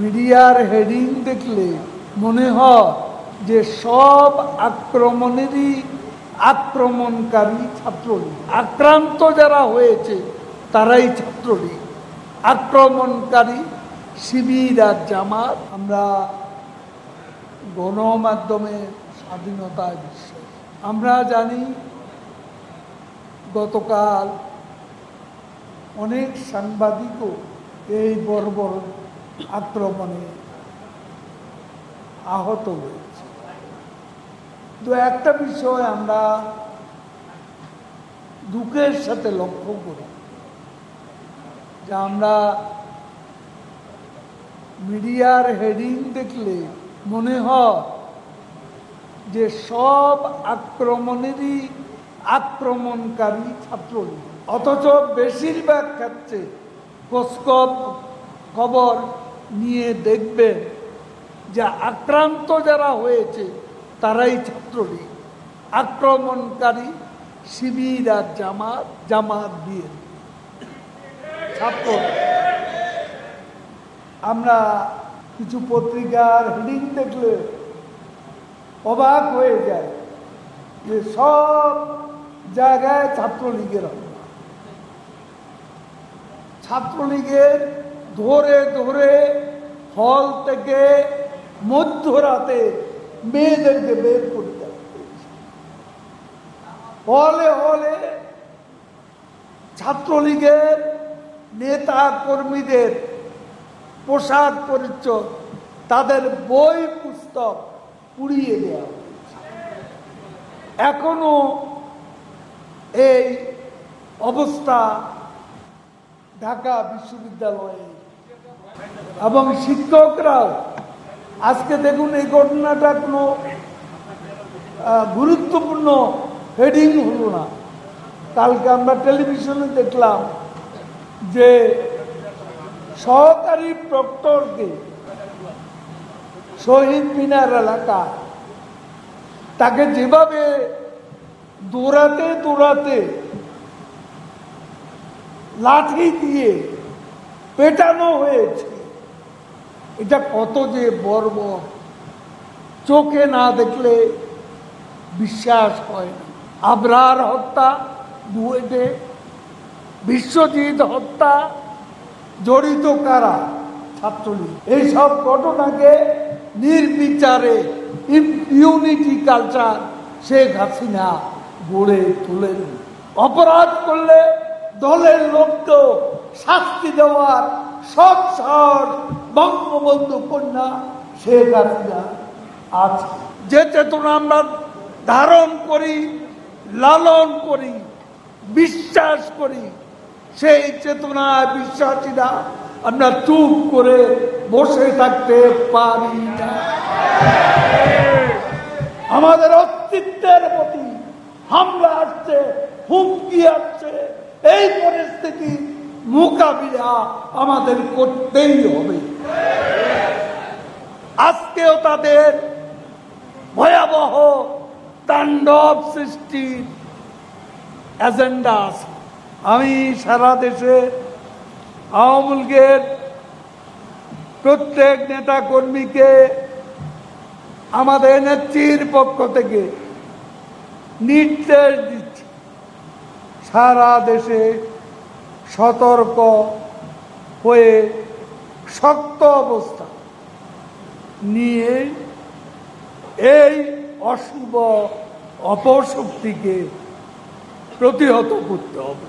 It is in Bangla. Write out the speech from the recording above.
মিডিয়ার হেডিং দেখলে মনে হয় যে সব আক্রমণেরই আক্রমণকারী ছাত্রলীগ, আক্রান্ত যারা হয়েছে তারাই ছাত্রলীগ, আক্রমণকারী শিবির আর জামাত। আমরা গণমাধ্যমের স্বাধীনতায় বিশ্বাস। আমরা জানি গতকাল অনেক সাংবাদিকও এই বর্বর আক্রমণে আহত হয়েছে। তো একটা বিষয় আমরা দুঃখের সাথে লক্ষ্য করি যে আমরা মিডিয়ার হেডিং দেখলে মনে হয় যে সব আক্রমণেরই আক্রমণকারী ছাত্রলীগ, অথচ বেশিরভাগ ক্ষেত্রে খবর নিয়ে দেখবেন যে আক্রান্ত যারা হয়েছে তারাই ছাত্রলীগ, আক্রমণকারী শিবির আর জামাত দিয়ে ছাত্র। আমরা কিছু পত্রিকার হেডিং দেখলে অবাক হয়ে যায় যে সব জায়গায় ছাত্রলীগের ছাত্রলীগের ধরে ধরে হল থেকে মধ্যরাতে মেয়েদেরকে বের করে দেওয়া হয়েছে। হলে হলে ছাত্রলীগের নেতা কর্মীদের পোশাক পরিচ্ছদ, তাদের বই পুস্তক পুড়িয়ে দেওয়া হয়েছে। এখনো এই অবস্থা ঢাকা বিশ্ববিদ্যালয়ে, এবং শিক্ষকরাও আজকে দেখুন এই ঘটনাটা কোনো গুরুত্বপূর্ণ হেডিং হলো না। কালকে আমরা টেলিভিশনে দেখলাম যে সহকারী প্রক্টরকে শহীদ মিনার এলাকা তাকে যেভাবে দৌড়াতে দৌড়াতে লাঠি দিয়ে পেটানো হয়েছে, এটা কত যে বর্বর, চোখে না দেখলে বিশ্বাস হয় না। আবরার হত্যা বুয়েটে, বিশ্বজিৎ হত্যা জড়িত কারা? ছাত্রলীগ। এইসব ঘটনাকে নির্বিচারে ইউনিটি কালচার শেখ হাসিনা গড়ে তোলেন। অপরাধ করলে দলের লোককেও শাস্তি দেওয়ার সব সাহস বঙ্গবন্ধু কন্যা শেখ হাসিনা আছে। যে চেতনা আমরা ধারণ করি, লালন করি, বিশ্বাস করি, সেই চেতনায় বিশ্বাসীরা আমরা চুপ করে বসে থাকতে পারি না। আমাদের অস্তিত্বের প্রতি হামলা আসছে, হুমকি আসছে, এই পরিস্থিতি মোকাবিলা আমাদের করতেই হবে। আজকেও তাদের ভয়াবহ তাণ্ডব সৃষ্টির এজেন্ডা আছে। আমি সারা দেশে আওয়ামী লীগের প্রত্যেক নেতা কর্মীকে আমাদের নেত্রীর পক্ষ থেকে নির্দেশ দিচ্ছি, সারা দেশে সতর্ক হয়ে শক্ত অবস্থা নিয়ে এই অশুভ অপশক্তিকে প্রতিহত করতে হবে।